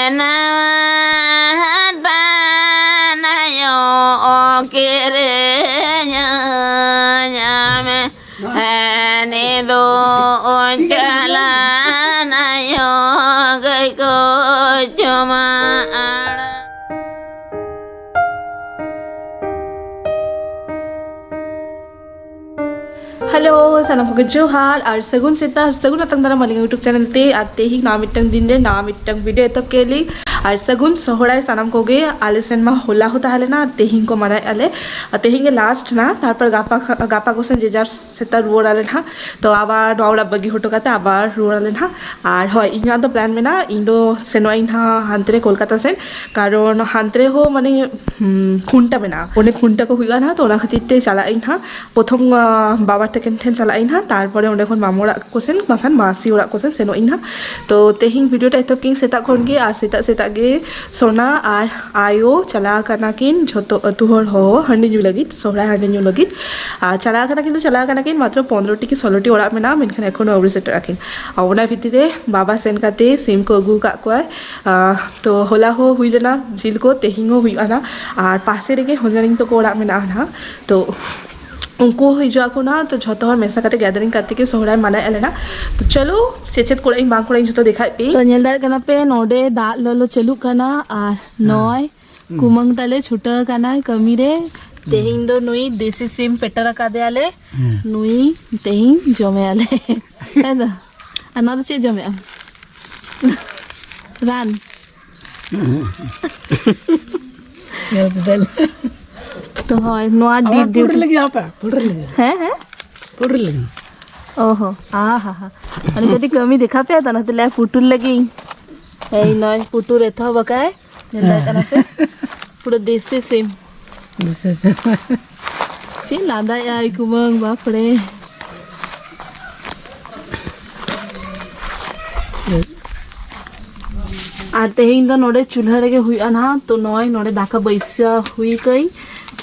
Hello सानम को जोहार और सगुन सेता सगुन अतंग दारा मलिंग यूट्यूब चैनल ते आते ही ना मिटंग दिन रे ना मिटंग वीडियो तब केली और सगुन सोहराय सानम को गे आले सेन मा होला होता हले ना तेहिंग को मनाय आले तेहिंग लास्ट ना तारपर गापा को सेन जेजार सेता रुवार आले ना तो आबार नौड़ा बगी होटो काते आबार रुवार आले ना और होय इना तो प्लान में ना इन दो सेनवा इन हा हांतरे कोलकाता सेन कारण हांतरे हो माने खुंटा में ना ओने खुंटा को हुइगा ना तो ओना खातिर ते चला इन हा प्रथम बाबा टेकन ठेन चला इन हा तारपरे ओंडे खन मामोड़ा को सेन बाखान मासी ओड़ा को सेन सेनो इन हा तो तेहिंग वीडियो टा एतो किंग सेता खन गे आ सेता गे सोना और आयो चला कना किन झोतो अतु हर हो हंडी न्यू लगित सोहरा हंडी न्यू लगित चला कना किन तो चला कना किन मात्र 15 टी की 16 टी ओड़ा में ना मेनखान एखोन अवरी सेटर आकिन ओना भितरे बाबा सेन काते सिम को अगु का कोय तो होला हो हुई लेना जिल को तेहिंग हो हुई आना और पासे रेगे होजारिंग तो को ओड़ा में ना तो उनको हिजुआ को ना तो झोतो हर मेसा काते गैदरिंग करते के सोहराय मानाय आले ना तो चलो चेचेत कोड़ाई बांग कोड़ाई झोतो दिखाई पे तो नेल दार कना पे नोडे दा ललो चलू कना और नय कुमंग ताले छुटा कना कमी रे तेहिंग दो नुई देसी सिम पेटरा का दे आले नुई तेहिंग जमे आले है ना अना तो चे जमे रान ये दल तो হয় নোয়া ডিউটি লাগি আপা পুডর লাগি হ্যাঁ পুডর লাগি ওহো আহা হা মানে যদি কমি দেখা पे ता ना तो ले पुटुल लगी এই নয় পুটুর এথা বকায় নেলা কানা पे পুরো দেশি সিম সি লাদা আই কুমং বাপরে আর তেহিং তো নড়ে চুলহা রেগে হুই আনা তো নয় নড়ে দাকা বৈসা হুই কই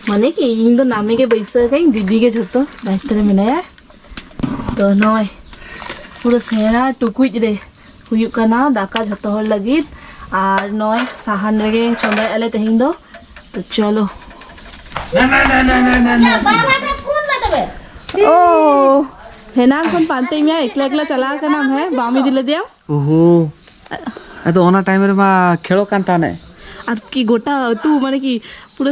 माने कि इन दो नामे के बैसा कहीं दीदी के झोतो दायित्व मेनाया तो नय पूरा सेना टुकुज रे हुयुक कना दाका झोतो हर लगित और नय साहान रेगे चंदाय आले तेहिं दो तो चलो ना बाबाटा फोन ना तबे ओ हेना कोन पानते मिया एकला एकला चला का नाम है बामी दिले दिया ओहो तो ओना टाइम रे मा खेलो कांटा ने আর কি গোটা তু মানে কি পুরো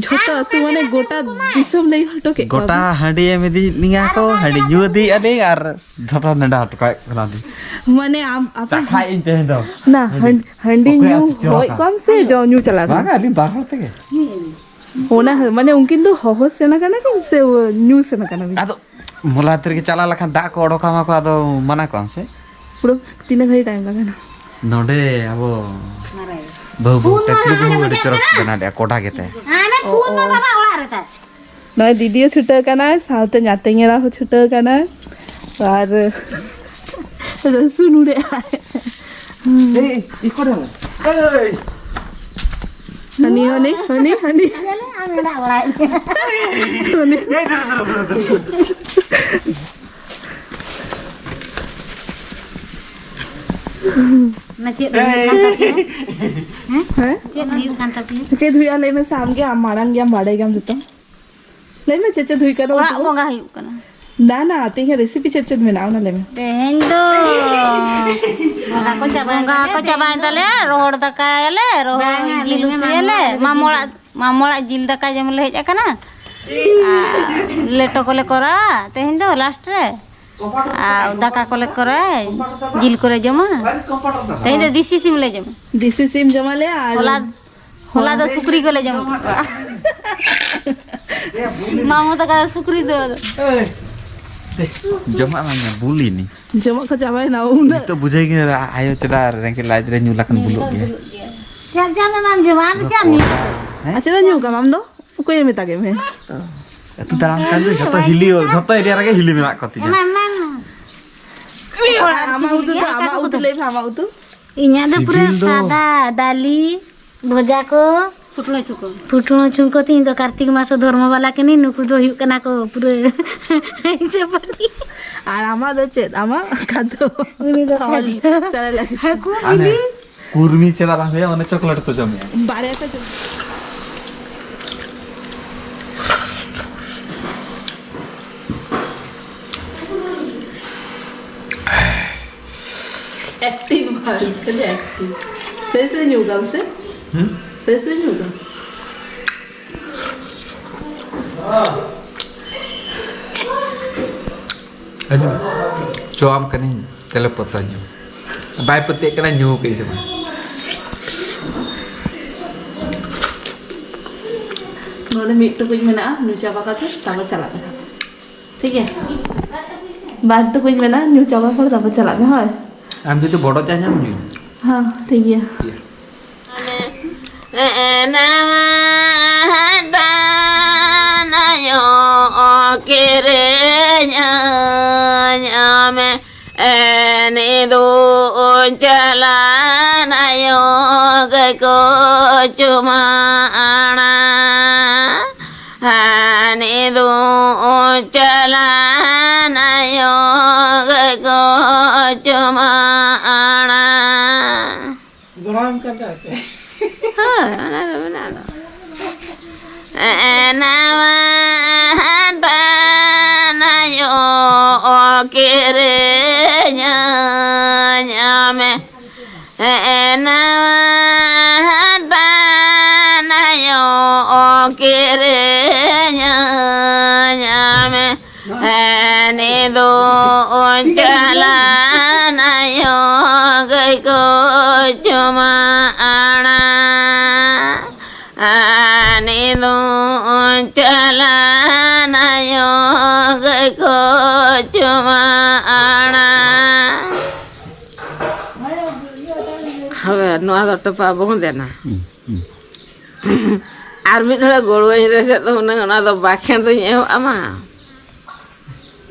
ছোট তু মানে গোটা দিসম নাই হটকে গোটা হাঁডি এমদি নিয়া কো হাঁডি জুদি আনি আর ধটা নেডা হটকা গলাদি মানে আপনি খাই ইনতে দাও না হাঁডি নিউ হয় কম সে जो নিউ চালা বাগা আলি বারহর থেকে ওনা মানে উনকিন তো হহস সেনা কানা কি সে নিউ সেনা কানা আদো মোলা তেরকে চালা লাখান দা কো অডকা মা কো আদো মানা কম সে পুরো 3 ঘন্টা টাইম লাগে না नोडे अब बहु टेक्निक बहु एडे चरक बना दे कोटा केते आने फूल में बाबा ओड़ा रहता नय दीदी छुटा कना साउते नातेंगेरा हो छुटा कना और रसुन उड़े ए इकोडे ए हनी हनी हनी हनी आमेडा ओड़ा ना चेत कांता पे हैं चेत हुई ले में साम के आम मारन गया माड़े गम जतो ले में चेत हुई करो ओड़ा बोंगा हुई कना ना ना आते हैं रेसिपी चेत में नाव ना ले में तेहेन दो बोंगा को चाबाय तले रोहड़ दकायले रोहड़ जिल उतले मामोड़ा जिल दका जमले हेज कना लेटो कोले करा तेहेन दो लास्ट रे दाका कोले करे जिल करे जमा तेहेन दो देसी सिम ले जमा देसी सिम जमा ले और होला दो सुकरी कोले जमा मामो तका सुकरी दो जमा ना बुली नी जमा को जाबाय ना उन तो बुझे कि आयो चला रेंके लाज रे न्यू लखन बुलो गया क्या जाना नाम जमा क्या अच्छा तो न्यू का माम दो कोई में तागे में तू दाम कान जतो हिली जतो एरिया रे हिली मेना कति जा आमा उतु ले आमा उतु इन्या दो पूरा सादा दाली भजा को फुटनो छुको तीन तो कार्तिक मास धर्म वाला के नहीं नुकु दो हुक कना को पूरे चपटी और आमा दो चेत आमा खादो उनी दो खाली सारा लगी को मिली कुर्मी चला रहा है मैंने चॉकलेट तो जमे बारे का जो एक्टिंग भाई कल एक्टिंग सही नहीं होगा उसे सही नहीं होगा aja coam kan ini telepotannya baik petik kena nyu ke sama नोड़े मीट कुछ में ना न्यू चावा का तब चला में ठीक है बात तो कुछ में ना न्यू चावा पर तब चला में है am itu bodoh aja nyu हाँ ठीक है Ni do jalan ayo ke cuma ana ni do jalan ayo ke cuma ana Belum kan tak? Nawan panayo kirenya nyame nawan panayo kirenya nyame ni do jalan ayo ko cuma ana ani do jalan ayo ko cuma ana હવે નો આ તો પા બહુ દેના army નો ગોળવાઈ રહે તો ના તો બાકી તો આમાં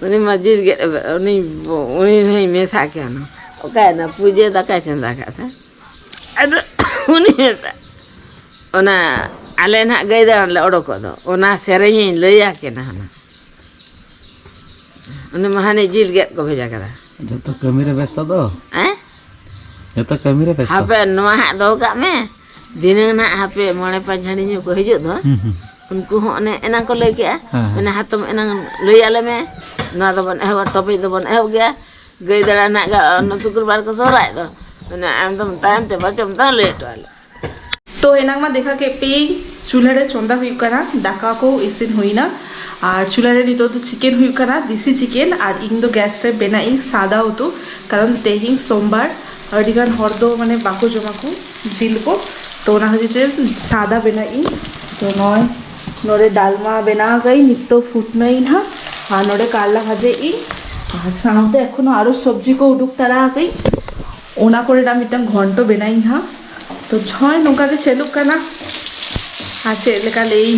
ઉની મજીર કે ઉની નહીં મે સાકે ના ઓકા ના પૂજે તા કાઈ ચંદા કાથે અડ ઉની મેતા ઓના આલે ના ગઈ દે ઓડકો દો ઓના સેરેኝ લઈયા કે ના ના उन्हें महाने जिल गेट को भेजा करा जो तो कैमरे व्यस्त दो हैं जो तो कैमरे व्यस्त हापे नवा दो का में दिन ना हापे मोने पंजानी न्यू को हिजु दो उनको ने एना को ले गया मैंने हाथ में एना लई आले में ना तो बन है टॉपिक तो बन है गया गई दरा ना का शुक्रवार को सोराय दो मैंने आम तो टाइम ते बचम ता लेट वाले तो एनाक मा देखा के पे चूल्हा रे चंदा हुई करा दाका को इसिन हुईना और चूल्हा रे नितो तो चिकेन हुई करा देसी चिकेन और इन दो गैस रे बेना इन सादा होतो कारण तेहिं सोमवार अडिगान हर दो माने बाको जमा को जिल को तो ना हजिते सादा बेना इन तो नय नोरे डालमा बेना गई नितो फुटना इन हा और नोरे काला भाजे इन और सामते एखोनो आरो सब्जी को उडुक तारा गई ओना करे ना मिटन घंटो बेना इन हा तो छय नौका के चलुक कना आचे लेका लेई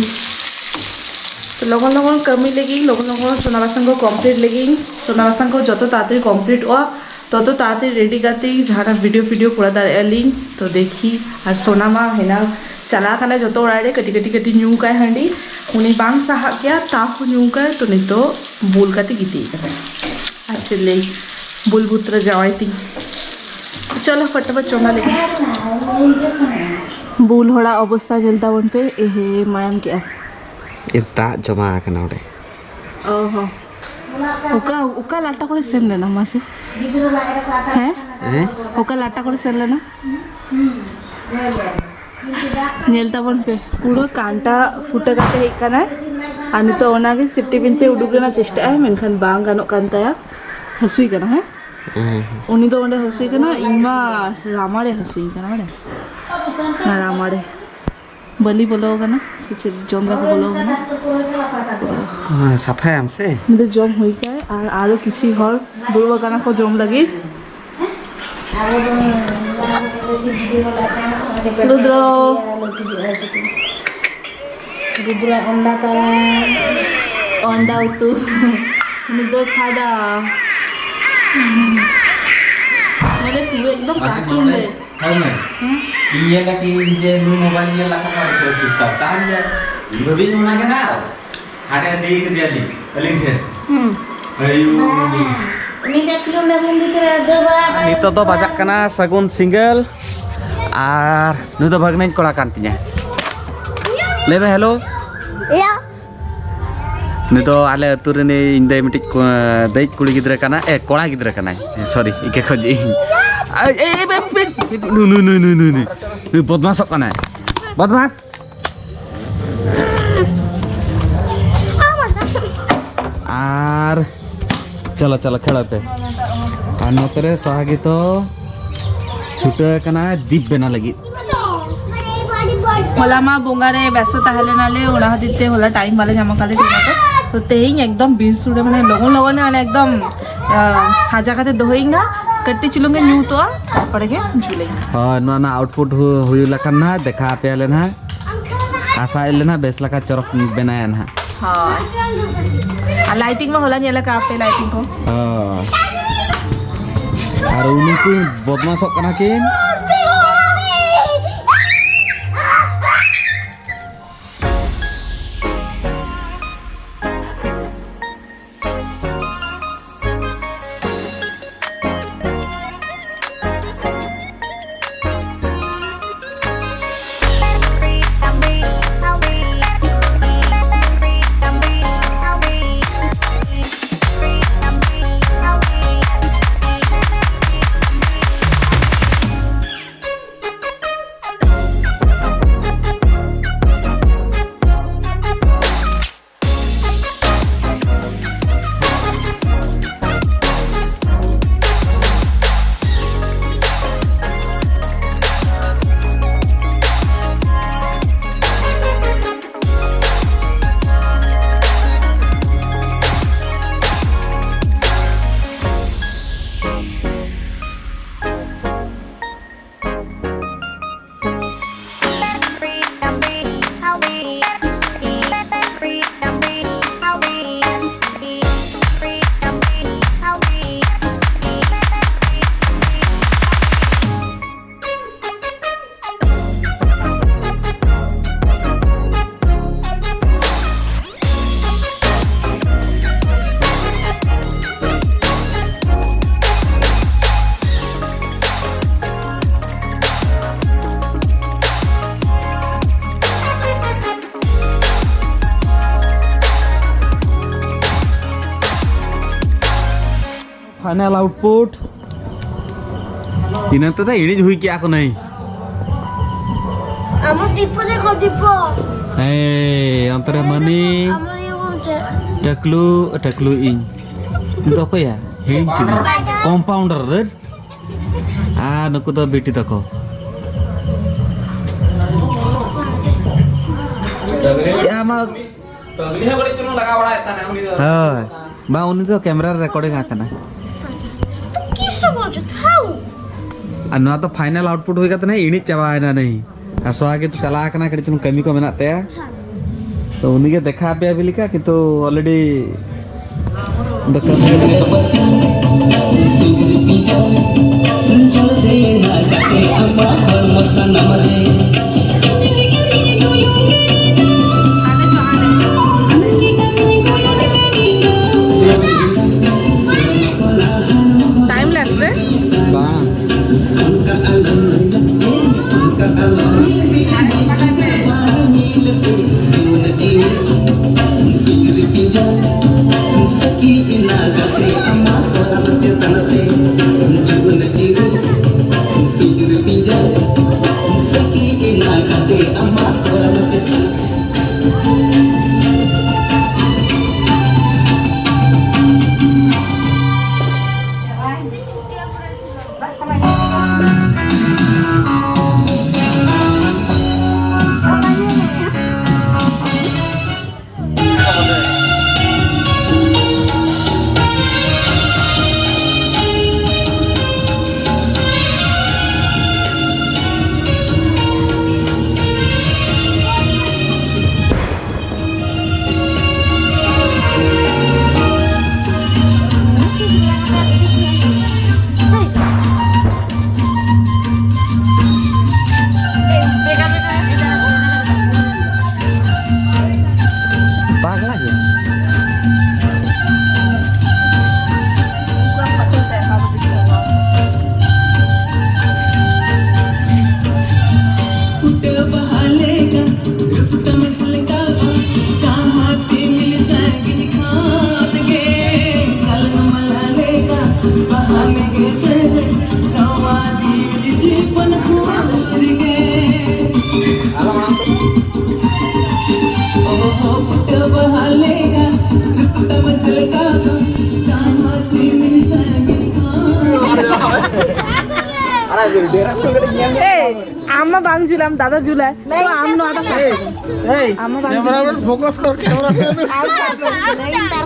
तो लगन लगन कमी लगी लगन लगन सोनाबासन को कमप्लीट लगी सोनाबासन को जो ताड़ी कमप्लीट हुआ तत ताड़ी रेडी करते जहाँ वीडियो पूरा दाड़ी तो देखी और सोनामा हेना चला खाना जो ओड़े कटी कटी कटी न्यू का हांडी उन्हीं बांग साहा क्या ताकू न्यू का तो नहीं तो बुल काते गिती अच्छे ले बुल बुत्र जावाई थी चलो फटाफट चोना लेके बुल होड़ा अवस्था जलता वन पे एहे मायम क्या इतना जमा करना उड़े ओहो ओका ओका लाटा करे सेन लेना मासे हैं ओका लाटा करे सेन लेना नेलता वन पे पूरा कांटा फुटे काटे हे कना अनि तो ओना के सिफ्टी बिनते उडुगना चेष्टा है मेनखान बांग गानो कांता या हसुई कना है उनी तो ओंडे हसुई कना इमा रामारे हसुई कना रे ना रामारे बलि बोलो कना जमरा को बोलो कना हां सफाई हमसे मुझे जम हुई का और आरो किसी हर बुलवा कना को जम लगी रुद्र रुद्र अंडा का अंडा उतु मुझे सादा मेरे पूरे एकदम कार्टून है iya kaki dia mobilnya lah kan harus kita tanya lebih mana kena ada di kejadian paling dia ayo ini dah kilo dah bunyi terada Nito to bajak kena sagun single आर नु तो भगने कोड़ा कान तिया लेबे hello या नु तो आले अतु रे ने इंदे मिटि दैज कुड़ी गिद्रा काना ए कोड़ा गिद्रा काना सॉरी इके खोजी ए नु नु नु नु नु नु बदमाश काना बदमाश आर चलो चलो खेल पे और नोतरे सोहागी तो छुटे कना दीप बेना लगी होला मा बोंगारे व्यस्त ताहले नाले ओना हदिते होला टाइम वाले जामा काले ठीक तो तेहिं एकदम बीर सुड़े माने लगन लगन माने एकदम साजा काते दोहिं ना कट्टी चुलुंगे न्यू तो पड़ेगे झूले हां नो ना आउटपुट हुई लखन ना देखा पे आले ना आशा आले ना बेस लखा चरक बनाया ना हां आ लाइटिंग में होला नेला का पे लाइटिंग को हां और उनको बदमाश कना किन फाइनल आउटपुट इना तो इणी हुई क्या को नहीं हम दीप देखो दीप ए अंतरे मनी हमर ये कौन से टकलू टकलू इन तो को या हेन किदी कंपाउंडर रे आ नको तो बेटी तको या मा तगली है बड़ी चुनो लगा बड़ा इतना उनी तो हां बा उनी तो कैमरा रिकॉर्डिंग आकना किसो बोल थाऊ अन्ना तो फाइनल आउटपुट होई कत नहीं इणी चाबा ना नहीं असो आगे तो चला कना कड़ी चुन कमी को मेना ते तो उनी के देखा पे अभी लिखा कि तो ऑलरेडी टाइम लगते आम्हा बांग जुलाम दादा जुलाय तो आम नो आता आम्हा बांग कैमरा फोकस कर कैमरा से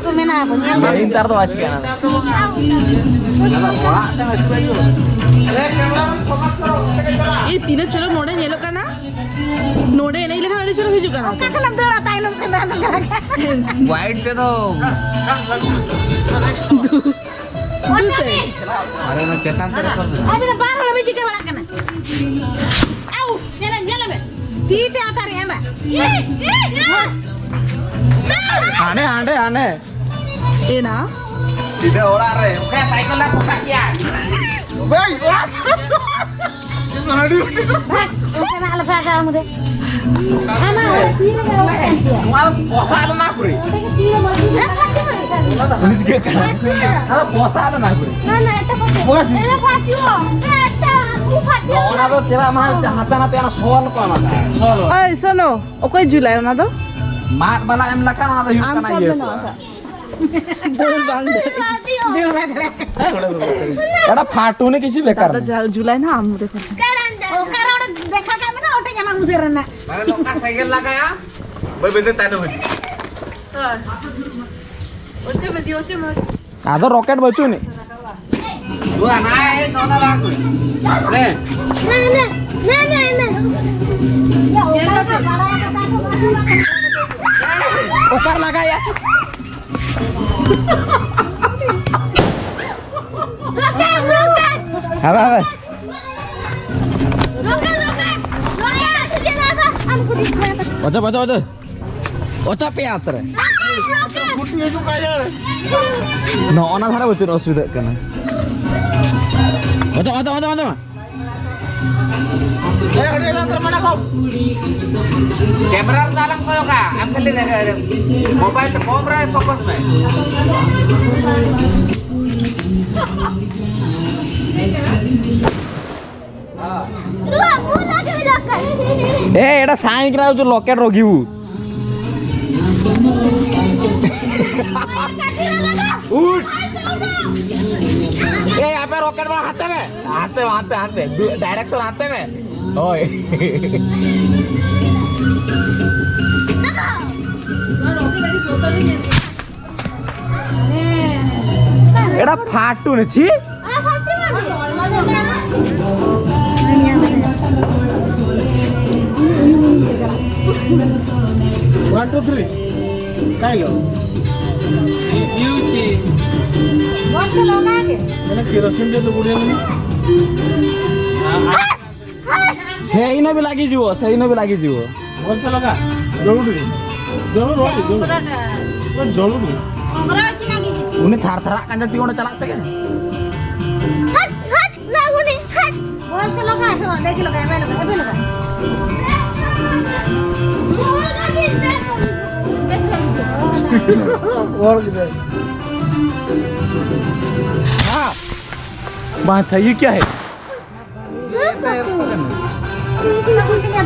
Tahu mana punya? Ntar tuh aja kan. ये तीन चलो नोडे ये लोग का ना नोडे नहीं लिखा वाले चलो हिजू का ना Kasih nak dulu tahu lu senang senang. White पे तो दूसरे अरे मैं चेतन तेरे को Abi tu baru lebih jika orang kena. Au, jalan jalan be. Tite atar ya be. आने आने आने ये ना सीधे ओड़ा रे ओके साइकिल ला पका किया Kena alfa kamu deh. Ama, tire kalau kan dia. माल पोसा आलो ना पुरी पुलिस के kan अरे पोसा आलो ना Puri Mana itu pakai? Itu pakai. Itu aku pakai. ओना तो तेरा माल हाथा ना तेरा सोल को ना सोल ओए सुनो ओ कोई जुलाई ना तो मार वाला एम लका ना तो आम हिट ना सब ये ना था बोल बांग एड़ा फाटू ने किसी बेकार दादा जुलाई ना आम देखो Oh, karena udah dekak kami na udah nyamang musirana. मारे लोका साइकिल लगाया बे बेदे तानो हो ओचे में दियो ओचे में आधो रॉकेट बचू नहीं तू आना है नोना लाग रे Nah. Ya udah ओकर लगा या Roket. अब Roket. Ada jenazah. Aku di sana. Ocha पे आतर Roket. न ओना धारा बचू असुविधा करना ओचा कैमरा दालम को का हम खाली मोबाइल पे कम रहा है फोकस में Dua, mula ke belakang. ए एटा साइन करा जो लॉकेट रखिबू उठ ए यहाँ पे रॉकेट वाला हाथे में डायरेक्शन हाथे में ओए एटा फाटू ने छी Ah, pasti one two three काय लो Mau lagi. मैंने केरोसिन दे तो बुढ़िया नहीं सही न भी लागी जीवो वन से लगा जरूर जरूर Ngeraci lagi. उन्हें थार कंजर तीन चलाते क्या Hat, lagu nih, hat. Mau loga, semua, lagi loga, apa loga? और किधर हाँ बात है ये क्या है Aku sih nggak